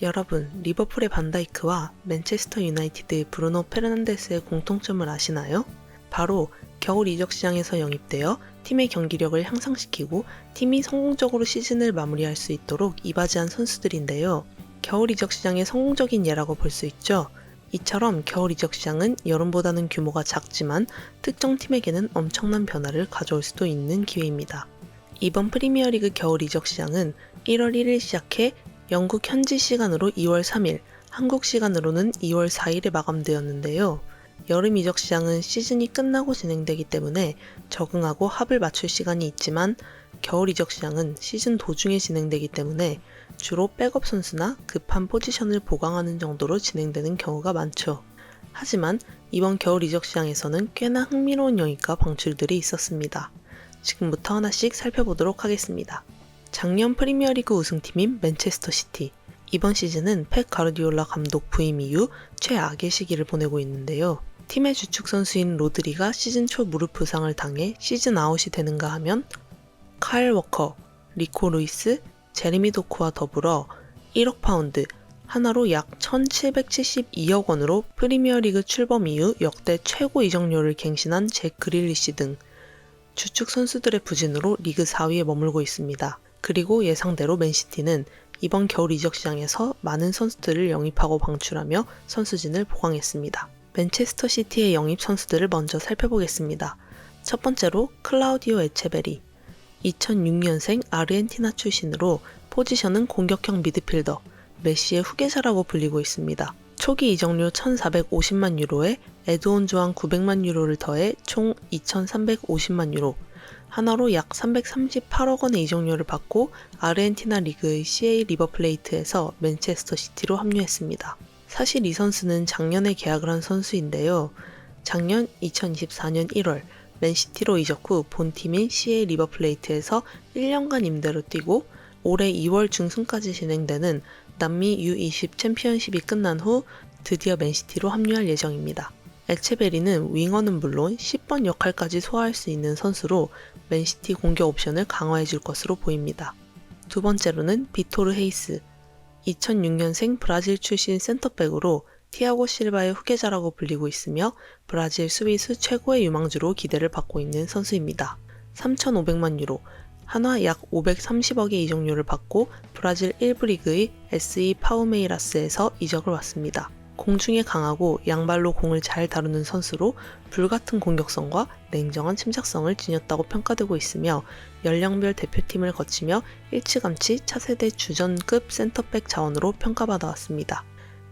여러분, 리버풀의 반다이크와 맨체스터 유나이티드의 브루노 페르난데스의 공통점을 아시나요? 바로 겨울 이적 시장에서 영입되어 팀의 경기력을 향상시키고 팀이 성공적으로 시즌을 마무리할 수 있도록 이바지한 선수들인데요. 겨울 이적 시장의 성공적인 예라고 볼 수 있죠. 이처럼 겨울 이적 시장은 여름보다는 규모가 작지만 특정 팀에게는 엄청난 변화를 가져올 수도 있는 기회입니다. 이번 프리미어리그 겨울 이적 시장은 1월 1일 시작해 영국 현지 시간으로 2월 3일, 한국 시간으로는 2월 4일에 마감되었는데요. 여름 이적 시장은 시즌이 끝나고 진행되기 때문에 적응하고 합을 맞출 시간이 있지만 겨울 이적 시장은 시즌 도중에 진행되기 때문에 주로 백업 선수나 급한 포지션을 보강하는 정도로 진행되는 경우가 많죠. 하지만 이번 겨울 이적 시장에서는 꽤나 흥미로운 영입과 방출들이 있었습니다. 지금부터 하나씩 살펴보도록 하겠습니다. 작년 프리미어리그 우승팀인 맨체스터 시티. 이번 시즌은 펩 가르디올라 감독 부임 이후 최악의 시기를 보내고 있는데요. 팀의 주축 선수인 로드리가 시즌 초 무릎 부상을 당해 시즌 아웃이 되는가 하면 카일 워커, 리코 루이스, 제레미 도쿠와 더불어 1억 파운드, 하나로 약 1772억 원으로 프리미어리그 출범 이후 역대 최고 이적료를 갱신한 잭 그릴리시 등 주축 선수들의 부진으로 리그 4위에 머물고 있습니다. 그리고 예상대로 맨시티는 이번 겨울 이적 시장에서 많은 선수들을 영입하고 방출하며 선수진을 보강했습니다. 맨체스터 시티의 영입 선수들을 먼저 살펴보겠습니다. 첫 번째로 클라우디오 에체베리. 2006년생 아르헨티나 출신으로 포지션은 공격형 미드필더, 메시의 후계자라고 불리고 있습니다. 초기 이적료 1,450만 유로에 에드온 조안 900만 유로를 더해 총 2,350만 유로, 하나로 약 338억 원의 이적료를 받고 아르헨티나 리그의 CA 리버플레이트에서 맨체스터 시티로 합류했습니다. 사실 이 선수는 작년에 계약을 한 선수인데요. 작년 2024년 1월 맨시티로 이적 후 본팀인 CA 리버플레이트에서 1년간 임대로 뛰고 올해 2월 중순까지 진행되는 남미 U20 챔피언십이 끝난 후 드디어 맨시티로 합류할 예정입니다. 에체베리는 윙어는 물론 10번 역할까지 소화할 수 있는 선수로 맨시티 공격 옵션을 강화해줄 것으로 보입니다. 두 번째로는 비토르 헤이스. 2006년생 브라질 출신 센터백으로 티아고 실바의 후계자라고 불리고 있으며 브라질 수비수 최고의 유망주로 기대를 받고 있는 선수입니다. 3,500만 유로, 한화 약 530억의 이적료를 받고 브라질 1부 리그의 SE 파우메이라스에서 이적을 왔습니다. 공중에 강하고 양발로 공을 잘 다루는 선수로 불같은 공격성과 냉정한 침착성을 지녔다고 평가되고 있으며 연령별 대표팀을 거치며 일찌감치 차세대 주전급 센터백 자원으로 평가받아 왔습니다.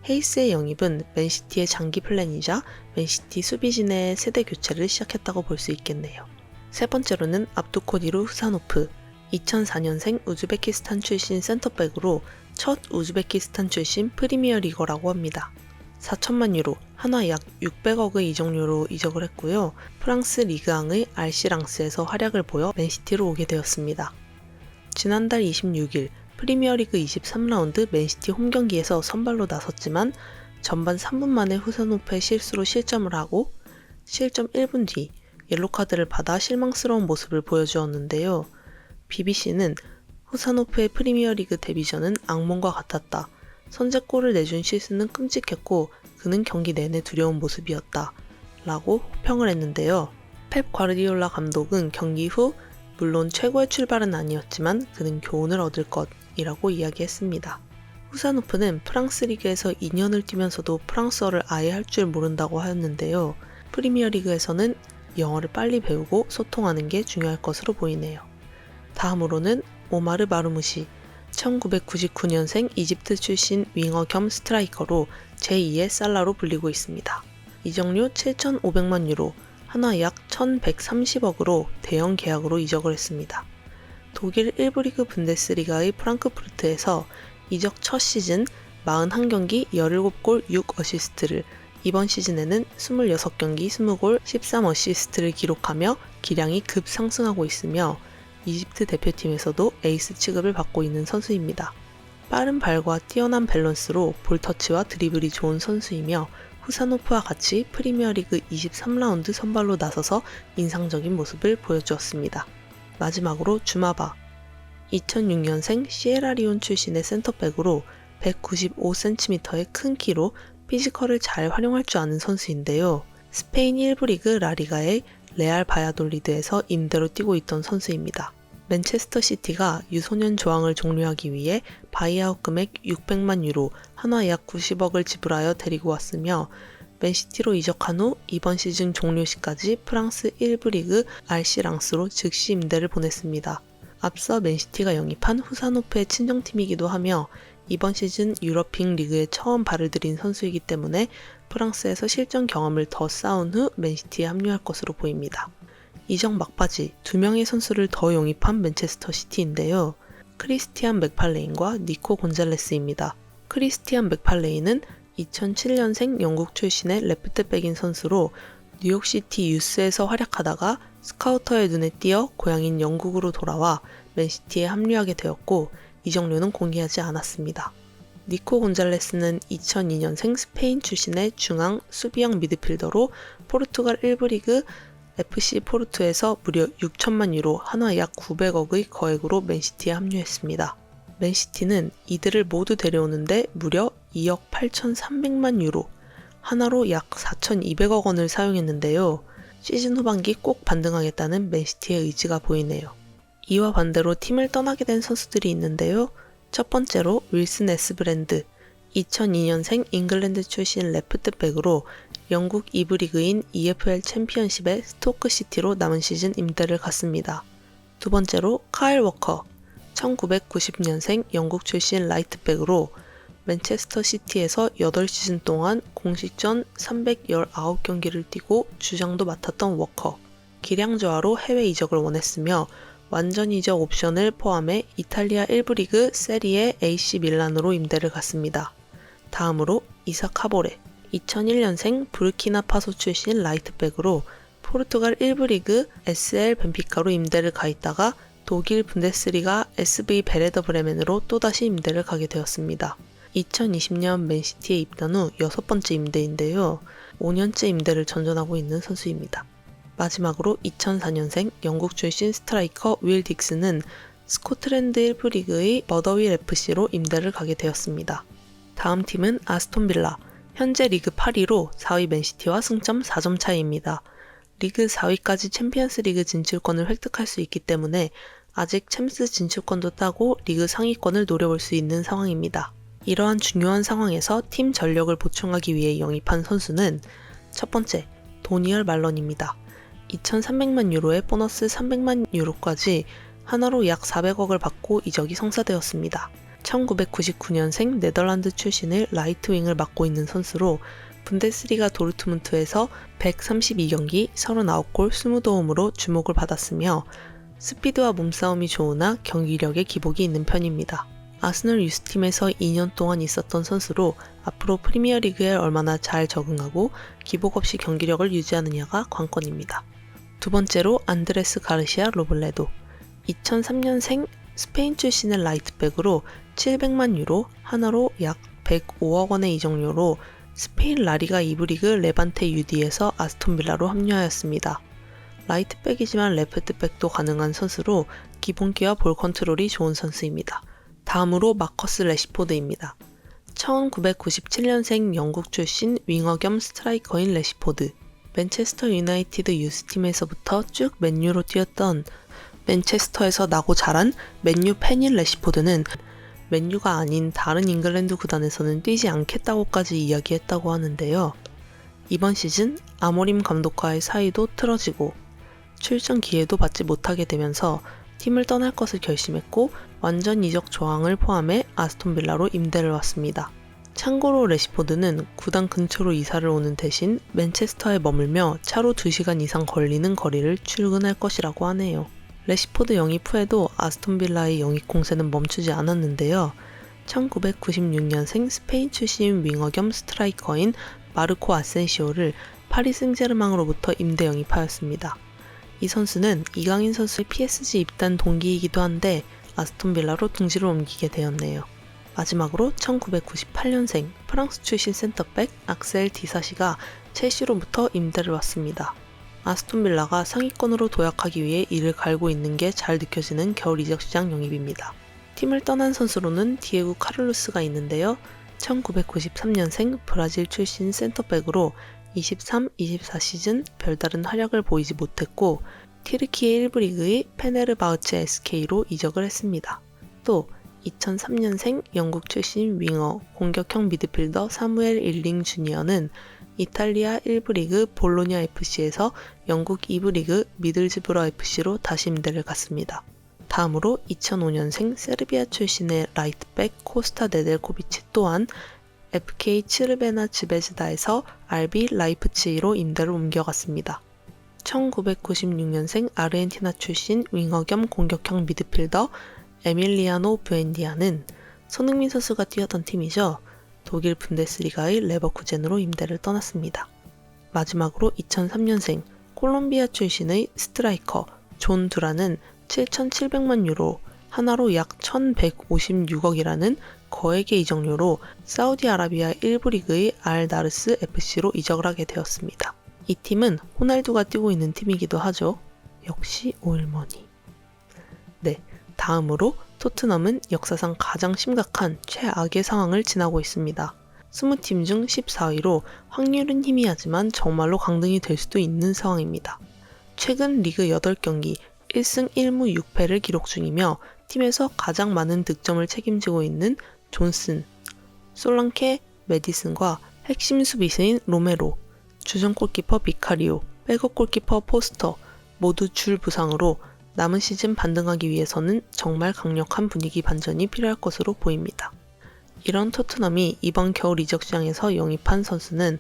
헤이스의 영입은 맨시티의 장기 플랜이자 맨시티 수비진의 세대 교체를 시작했다고 볼 수 있겠네요. 세 번째로는 압두코디루 후사노프. 2004년생 우즈베키스탄 출신 센터백으로 첫 우즈베키스탄 출신 프리미어 리거라고 합니다. 4천만 유로, 한화 약 600억의 이적료로 이적을 했고요. 프랑스 리그앙의 RC 랑스에서 활약을 보여 맨시티로 오게 되었습니다. 지난달 26일 프리미어리그 23라운드 맨시티 홈경기에서 선발로 나섰지만 전반 3분 만에 후사노프의 실수로 실점을 하고 실점 1분 뒤 옐로카드를 받아 실망스러운 모습을 보여주었는데요. BBC는 후사노프의 프리미어리그 데뷔전은 악몽과 같았다. 선제골을 내준 실수는 끔찍했고 그는 경기 내내 두려운 모습이었다. 라고 호평을 했는데요. 펩 과르디올라 감독은 경기 후 물론 최고의 출발은 아니었지만 그는 교훈을 얻을 것이라고 이야기했습니다. 후사노프는 프랑스 리그에서 2년을 뛰면서도 프랑스어를 아예 할 줄 모른다고 하였는데요. 프리미어리그에서는 영어를 빨리 배우고 소통하는 게 중요할 것으로 보이네요. 다음으로는 오마르 마르무시. 1999년생 이집트 출신 윙어 겸 스트라이커로 제2의 살라로 불리고 있습니다. 이적료 7,500만 유로, 한화 약 1,130억으로 대형 계약으로 이적을 했습니다. 독일 1부 리그 분데스리가의 프랑크푸르트에서 이적 첫 시즌 41경기 17골 6어시스트를, 이번 시즌에는 26경기 20골 13어시스트를 기록하며 기량이 급상승하고 있으며 이집트 대표팀에서도 에이스 취급을 받고 있는 선수입니다. 빠른 발과 뛰어난 밸런스로 볼터치와 드리블이 좋은 선수이며 후사노프와 같이 프리미어리그 23라운드 선발로 나서서 인상적인 모습을 보여주었습니다. 마지막으로 주마바. 2006년생 시에라리온 출신의 센터백으로 195cm의 큰 키로 피지컬을 잘 활용할 줄 아는 선수인데요. 스페인 1부 리그 라리가의 레알 바야돌리드에서 임대로 뛰고 있던 선수입니다. 맨체스터 시티가 유소년 조항을 종료하기 위해 바이아웃 금액 600만 유로, 한화 약 90억을 지불하여 데리고 왔으며 맨시티로 이적한 후 이번 시즌 종료 시까지 프랑스 1부 리그 RC 랑스로 즉시 임대를 보냈습니다. 앞서 맨시티가 영입한 후사노프의 친정팀이기도 하며 이번 시즌 유럽 빅 리그에 처음 발을 들인 선수이기 때문에 프랑스에서 실전 경험을 더 쌓은 후 맨시티에 합류할 것으로 보입니다. 이적 막바지 2명의 선수를 더 영입한 맨체스터 시티인데요. 크리스티안 맥팔레인과 니코 곤잘레스입니다. 크리스티안 맥팔레인은 2007년생 영국 출신의 레프트백인 선수로 뉴욕시티 유스에서 활약하다가 스카우터의 눈에 띄어 고향인 영국으로 돌아와 맨시티에 합류하게 되었고 이적료는 공개하지 않았습니다. 니코 곤잘레스는 2002년생 스페인 출신의 중앙 수비형 미드필더로 포르투갈 1부 리그 FC 포르투에서 무려 6천만 유로, 한화 약 900억의 거액으로 맨시티에 합류했습니다. 맨시티는 이들을 모두 데려오는데 무려 2억 8,300만 유로, 하나로 약 4,200억 원을 사용했는데요. 시즌 후반기 꼭 반등하겠다는 맨시티의 의지가 보이네요. 이와 반대로 팀을 떠나게 된 선수들이 있는데요. 첫 번째로 윌슨 에스브랜드, 2002년생 잉글랜드 출신 레프트백으로 영국 2부 리그인 EFL 챔피언십의 스토크시티로 남은 시즌 임대를 갔습니다. 두 번째로 카일 워커, 1990년생 영국 출신 라이트백으로 맨체스터 시티에서 8시즌 동안 공식전 319경기를 뛰고 주장도 맡았던 워커. 기량 저하로 해외 이적을 원했으며 완전 이적 옵션을 포함해 이탈리아 1부 리그 세리에 AC 밀란으로 임대를 갔습니다. 다음으로 이삭 하보레, 2001년생 부르키나파소 출신 라이트백으로 포르투갈 1부 리그 SL 벤피카로 임대를 가 있다가 독일 분데스리가 SV 베레더 브레멘으로 또다시 임대를 가게 되었습니다. 2020년 맨시티에 입단 후 6번째 임대인데요. 5년째 임대를 전전하고 있는 선수입니다. 마지막으로 2004년생 영국 출신 스트라이커 윌 딕스는 스코틀랜드 1부 리그의 머더윌 FC로 임대를 가게 되었습니다. 다음 팀은 아스톤 빌라, 현재 리그 8위로 4위 맨시티와 승점 4점 차이입니다. 리그 4위까지 챔피언스 리그 진출권을 획득할 수 있기 때문에 아직 챔스 진출권도 따고 리그 상위권을 노려볼 수 있는 상황입니다. 이러한 중요한 상황에서 팀 전력을 보충하기 위해 영입한 선수는 첫 번째, 도니얼 말런입니다. 2,300만 유로에 보너스 300만 유로까지 하나로 약 400억을 받고 이적이 성사되었습니다. 1999년생 네덜란드 출신의 라이트윙을 맡고 있는 선수로 분데스리가 도르트문트에서 132경기 39골 20도움으로 주목을 받았으며 스피드와 몸싸움이 좋으나 경기력에 기복이 있는 편입니다. 아스널 유스팀에서 2년 동안 있었던 선수로 앞으로 프리미어리그에 얼마나 잘 적응하고 기복 없이 경기력을 유지하느냐가 관건입니다. 두 번째로 안드레스 가르시아 로블레도, 2003년생 스페인 출신의 라이트백으로 700만 유로, 하나로 약 105억 원의 이적료로 스페인 라리가 2부 리그 레반테 UD에서 아스톤 빌라로 합류하였습니다. 라이트백이지만 레프트백도 가능한 선수로 기본기와 볼 컨트롤이 좋은 선수입니다. 다음으로 마커스 레시포드입니다. 1997년생 영국 출신 윙어 겸 스트라이커인 레시포드, 맨체스터 유나이티드 유스팀에서부터 쭉 맨유로 뛰었던 맨체스터에서 나고 자란 맨유 팬인 레시포드는 맨유가 아닌 다른 잉글랜드 구단에서는 뛰지 않겠다고까지 이야기했다고 하는데요. 이번 시즌 아모림 감독과의 사이도 틀어지고 출전 기회도 받지 못하게 되면서 팀을 떠날 것을 결심했고 완전 이적 조항을 포함해 아스톤 빌라로 임대를 왔습니다. 참고로 레시포드는 구단 근처로 이사를 오는 대신 맨체스터에 머물며 차로 2시간 이상 걸리는 거리를 출근할 것이라고 하네요. 레시포드 영입 후에도 아스톤 빌라의 영입 공세는 멈추지 않았는데요. 1996년생 스페인 출신 윙어 겸 스트라이커인 마르코 아센시오를 파리 생제르맹으로부터 임대 영입하였습니다. 이 선수는 이강인 선수의 PSG 입단 동기이기도 한데 아스톤 빌라로 둥지를 옮기게 되었네요. 마지막으로 1998년생 프랑스 출신 센터백 악셀 디사시가 첼시로부터 임대를 왔습니다. 아스톤 빌라가 상위권으로 도약하기 위해 이를 갈고 있는 게 잘 느껴지는 겨울 이적 시장 영입입니다. 팀을 떠난 선수로는 디에고 카를로스가 있는데요. 1993년생 브라질 출신 센터백으로 23-24 시즌 별다른 활약을 보이지 못했고 튀르키예 1부 리그의 페네르바흐체 SK로 이적을 했습니다. 또 2003년생 영국 출신 윙어 공격형 미드필더 사무엘 일링 주니어는 이탈리아 1부 리그 볼로냐 FC에서 영국 2부 리그 미들즈브러 FC로 다시 임대를 갔습니다. 다음으로 2005년생 세르비아 출신의 라이트백 코스타 네델코비치 또한 FK 츠르베나 즈베즈다에서 RB 라이프치히로 임대를 옮겨갔습니다. 1996년생 아르헨티나 출신 윙어 겸 공격형 미드필더 에밀리아노 부엔디아는 손흥민 선수가 뛰었던 팀이죠. 독일 분데스리가의 레버쿠젠으로 임대를 떠났습니다. 마지막으로 2003년생 콜롬비아 출신의 스트라이커 존 두라는 7,700만 유로, 하나로 약 1,156억이라는 거액의 이적료로 사우디아라비아 1부 리그의 알 나르스 FC로 이적을 하게 되었습니다. 이 팀은 호날두가 뛰고 있는 팀이기도 하죠. 역시 오일머니. 네, 다음으로 토트넘은 역사상 가장 심각한 최악의 상황을 지나고 있습니다. 20팀 중 14위로 확률은 희미하지만 정말로 강등이 될 수도 있는 상황입니다. 최근 리그 8경기 1승 1무 6패를 기록 중이며 팀에서 가장 많은 득점을 책임지고 있는 존슨, 솔랑케, 메디슨과 핵심 수비수인 로메로, 주전 골키퍼 비카리오, 백업 골키퍼 포스터 모두 줄 부상으로 남은 시즌 반등하기 위해서는 정말 강력한 분위기 반전이 필요할 것으로 보입니다. 이런 토트넘이 이번 겨울 이적 시장에서 영입한 선수는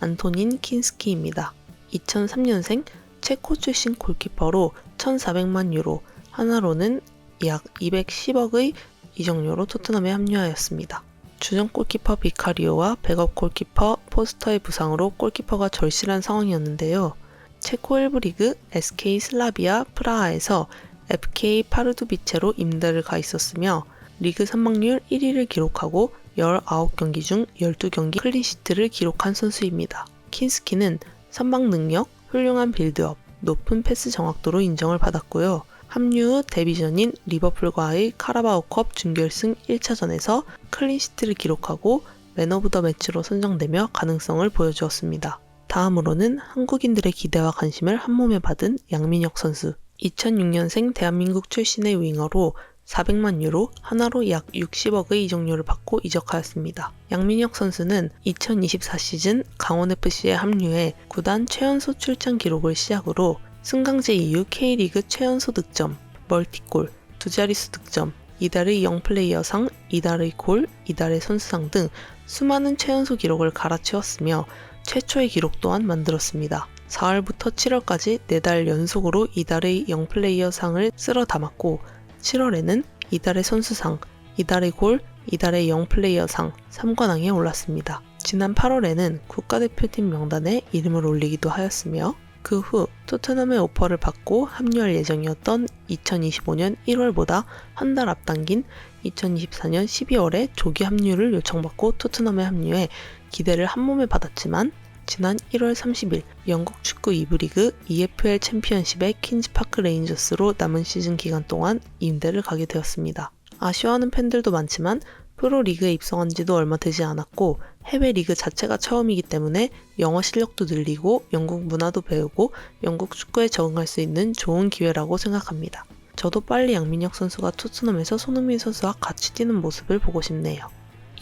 안토닌 킨스키입니다. 2003년생 체코 출신 골키퍼로 1,400만 유로, 하나로는 약 210억의 이적료로 토트넘에 합류하였습니다. 주전 골키퍼 비카리오와 백업 골키퍼 포스터의 부상으로 골키퍼가 절실한 상황이었는데요. 체코 1부 리그 SK 슬라비아 프라하에서 FK 파르두비체로 임대를 가 있었으며 리그 선방률 1위를 기록하고 19경기 중 12경기 클린시트를 기록한 선수입니다. 킨스키는 선방 능력, 훌륭한 빌드업, 높은 패스 정확도로 인정을 받았고요. 합류 후 데뷔전인 리버풀과의 카라바오컵 준결승 1차전에서 클린시트를 기록하고 맨 오브 더 매치로 선정되며 가능성을 보여주었습니다. 다음으로는 한국인들의 기대와 관심을 한몸에 받은 양민혁 선수. 2006년생 대한민국 출신의 윙어로 400만 유로, 하나로 약 60억의 이적료를 받고 이적하였습니다. 양민혁 선수는 2024 시즌 강원FC에 합류해 구단 최연소 출장 기록을 시작으로 승강제 이후 K리그 최연소 득점, 멀티골, 두 자릿수 득점, 이달의 영플레이어상, 이달의 골, 이달의 선수상 등 수많은 최연소 기록을 갈아치웠으며 최초의 기록 또한 만들었습니다. 4월부터 7월까지 4달 연속으로 이달의 영플레이어상을 쓸어 담았고 7월에는 이달의 선수상, 이달의 골, 이달의 영플레이어상 3관왕에 올랐습니다. 지난 8월에는 국가대표팀 명단에 이름을 올리기도 하였으며 그 후 토트넘의 오퍼를 받고 합류할 예정이었던 2025년 1월보다 한 달 앞당긴 2024년 12월에 조기 합류를 요청받고 토트넘에 합류해 기대를 한몸에 받았지만 지난 1월 30일 영국 축구 2부 리그 EFL 챔피언십의 퀸즈파크 레인저스로 남은 시즌 기간 동안 임대를 가게 되었습니다. 아쉬워하는 팬들도 많지만 프로리그에 입성한 지도 얼마 되지 않았고 해외 리그 자체가 처음이기 때문에 영어 실력도 늘리고 영국 문화도 배우고 영국 축구에 적응할 수 있는 좋은 기회라고 생각합니다. 저도 빨리 양민혁 선수가 토트넘에서 손흥민 선수와 같이 뛰는 모습을 보고 싶네요.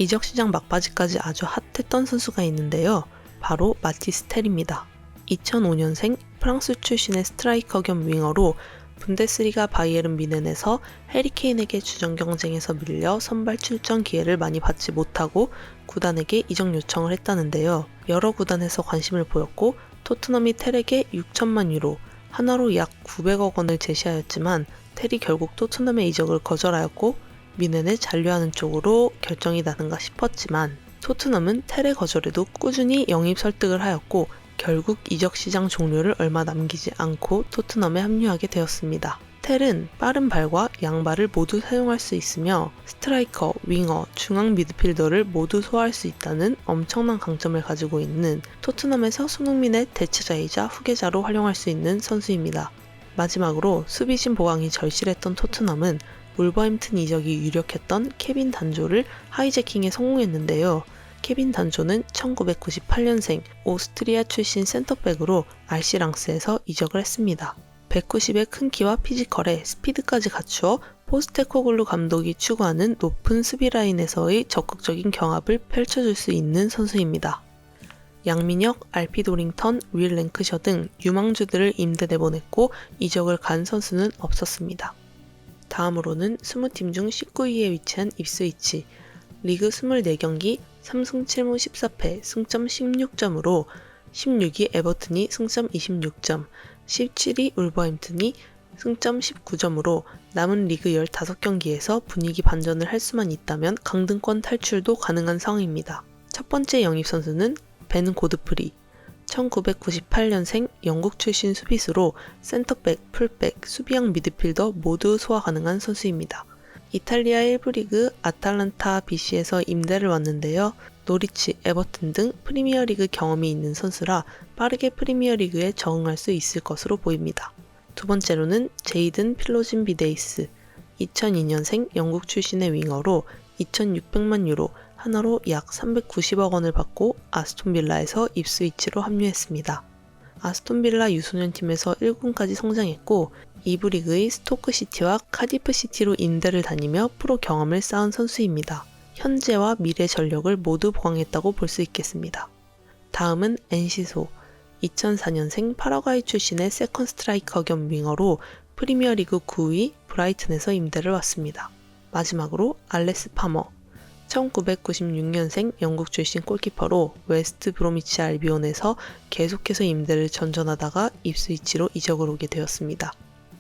이적 시장 막바지까지 아주 핫했던 선수가 있는데요. 바로 마티스 텔입니다. 2005년생 프랑스 출신의 스트라이커 겸 윙어로 분데스리가 바이에른 뮌헨에서 해리케인에게 주전 경쟁에서 밀려 선발 출전 기회를 많이 받지 못하고 구단에게 이적 요청을 했다는데요. 여러 구단에서 관심을 보였고 토트넘이 텔에게 6천만 유로, 하나로 약 900억 원을 제시하였지만 텔이 결국 토트넘의 이적을 거절하였고 뮌헨에 잔류하는 쪽으로 결정이 나는가 싶었지만 토트넘은 텔의 거절에도 꾸준히 영입 설득을 하였고 결국 이적 시장 종료를 얼마 남기지 않고 토트넘에 합류하게 되었습니다. 텔은 빠른 발과 양발을 모두 사용할 수 있으며 스트라이커, 윙어, 중앙 미드필더를 모두 소화할 수 있다는 엄청난 강점을 가지고 있는 토트넘에서 손흥민의 대체자이자 후계자로 활용할 수 있는 선수입니다. 마지막으로 수비진 보강이 절실했던 토트넘은 울버햄튼 이적이 유력했던 케빈 단조를 하이제킹에 성공했는데요. 케빈 단조는 1998년생 오스트리아 출신 센터백으로 RC 랑스에서 이적을 했습니다. 190의 큰 키와 피지컬에 스피드까지 갖추어 포스테코글루 감독이 추구하는 높은 수비 라인에서의 적극적인 경합을 펼쳐줄 수 있는 선수입니다. 양민혁, 알피 도링턴, 윌 랭크셔 등 유망주들을 임대 내보냈고 이적을 간 선수는 없었습니다. 다음으로는 20팀 중 19위에 위치한 입스위치, 리그 24경기 3승 7무 14패 승점 16점으로 16위 에버튼이 승점 26점, 17위 울버햄튼이 승점 19점으로 남은 리그 15경기에서 분위기 반전을 할 수만 있다면 강등권 탈출도 가능한 상황입니다. 첫 번째 영입 선수는 벤 고드프리, 1998년생 영국 출신 수비수로 센터백, 풀백, 수비형 미드필더 모두 소화 가능한 선수입니다. 이탈리아 1부 리그 아탈란타 BC에서 임대를 왔는데요. 노리치, 에버튼 등 프리미어리그 경험이 있는 선수라 빠르게 프리미어리그에 적응할 수 있을 것으로 보입니다. 두 번째로는 제이든 필로진 비데이스, 2002년생 영국 출신의 윙어로 2,600만 유로, 하나로 약 390억 원을 받고 아스톤빌라에서 입스위치로 합류했습니다. 아스톤빌라 유소년팀에서 1군까지 성장했고 2부 리그의 스토크시티와 카디프시티로 임대를 다니며 프로 경험을 쌓은 선수입니다. 현재와 미래 전력을 모두 보강했다고 볼 수 있겠습니다. 다음은 엔시소, 2004년생 파라과이 출신의 세컨 스트라이커 겸 윙어로 프리미어리그 9위 브라이튼에서 임대를 왔습니다. 마지막으로 알레스 파머, 1996년생 영국 출신 골키퍼로 웨스트 브로미치 알비온에서 계속해서 임대를 전전하다가 입스위치로 이적을 오게 되었습니다.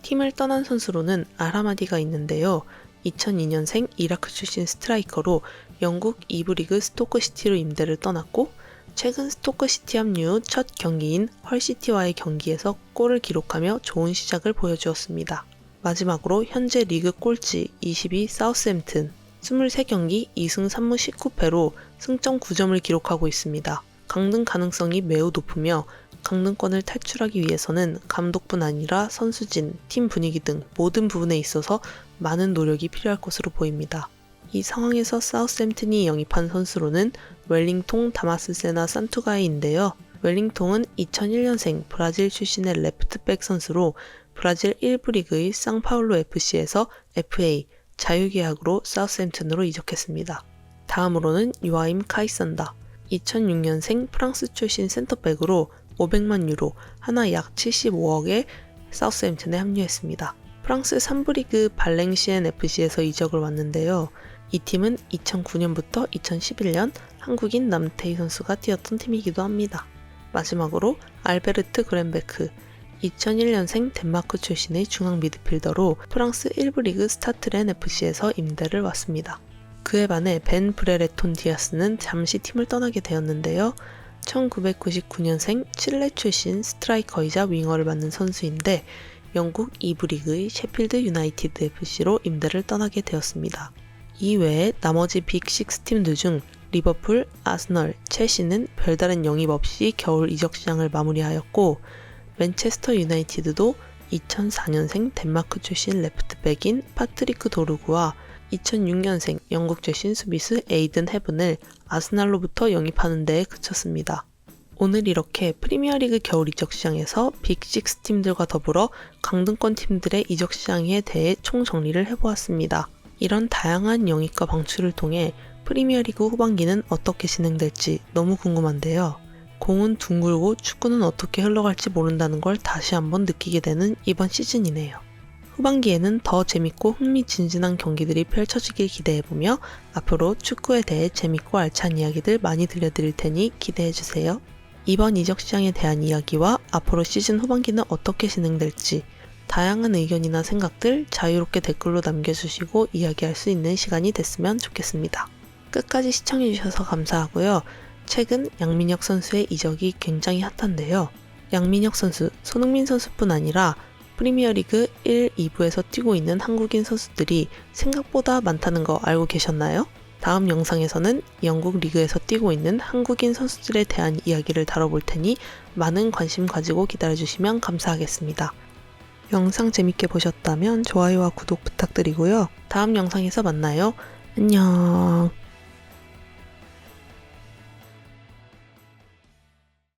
팀을 떠난 선수로는 알하마디가 있는데요. 2002년생 이라크 출신 스트라이커로 영국 2부 리그 스토크시티로 임대를 떠났고 최근 스토크시티 합류 후 첫 경기인 헐시티와의 경기에서 골을 기록하며 좋은 시작을 보여주었습니다. 마지막으로 현재 리그 꼴찌 20위 사우스햄튼, 23경기 2승 3무 19패로 승점 9점을 기록하고 있습니다. 강등 가능성이 매우 높으며 강등권을 탈출하기 위해서는 감독뿐 아니라 선수진, 팀 분위기 등 모든 부분에 있어서 많은 노력이 필요할 것으로 보입니다. 이 상황에서 사우스햄튼이 영입한 선수로는 웰링통 다마스세나 산투가이인데요. 웰링통은 2001년생 브라질 출신의 레프트백 선수로 브라질 1부 리그의 상파울루 FC에서 FA, 자유계약으로 사우스햄튼으로 이적했습니다. 다음으로는 유아임 카이선다, 2006년생 프랑스 출신 센터백으로 500만 유로, 하나 약 75억에 사우스햄튼에 합류했습니다. 프랑스 3부 리그 발랭시엔 FC에서 이적을 왔는데요. 이 팀은 2009년부터 2011년 한국인 남태희 선수가 뛰었던 팀이기도 합니다. 마지막으로 알베르트 그렌베크, 2001년생 덴마크 출신의 중앙 미드필더로 프랑스 1부 리그 스타트렌 FC에서 임대를 왔습니다. 그에 반해 벤 브레레톤 디아스는 잠시 팀을 떠나게 되었는데요. 1999년생 칠레 출신 스트라이커이자 윙어를 맡는 선수인데 영국 2부 리그의 셰필드 유나이티드 FC로 임대를 떠나게 되었습니다. 이외에 나머지 빅6 팀들 중 리버풀, 아스널, 첼시는 별다른 영입 없이 겨울 이적 시장을 마무리하였고 맨체스터 유나이티드도 2004년생 덴마크 출신 레프트백인 파트리크 도르구와 2006년생 영국 출신 수비수 에이든 헤븐을 아스날로부터 영입하는 데에 그쳤습니다. 오늘 이렇게 프리미어리그 겨울 이적 시장에서 빅6 팀들과 더불어 강등권 팀들의 이적 시장에 대해 총정리를 해보았습니다. 이런 다양한 영입과 방출을 통해 프리미어리그 후반기는 어떻게 진행될지 너무 궁금한데요. 공은 둥글고 축구는 어떻게 흘러갈지 모른다는 걸 다시 한번 느끼게 되는 이번 시즌이네요. 후반기에는 더 재밌고 흥미진진한 경기들이 펼쳐지길 기대해보며 앞으로 축구에 대해 재밌고 알찬 이야기들 많이 들려드릴 테니 기대해주세요. 이번 이적 시장에 대한 이야기와 앞으로 시즌 후반기는 어떻게 진행될지 다양한 의견이나 생각들 자유롭게 댓글로 남겨주시고 이야기할 수 있는 시간이 됐으면 좋겠습니다. 끝까지 시청해주셔서 감사하고요. 최근 양민혁 선수의 이적이 굉장히 핫한데요. 양민혁 선수, 손흥민 선수뿐 아니라 프리미어리그 1, 2부에서 뛰고 있는 한국인 선수들이 생각보다 많다는 거 알고 계셨나요? 다음 영상에서는 영국 리그에서 뛰고 있는 한국인 선수들에 대한 이야기를 다뤄볼 테니 많은 관심 가지고 기다려주시면 감사하겠습니다. 영상 재밌게 보셨다면 좋아요와 구독 부탁드리고요. 다음 영상에서 만나요. 안녕.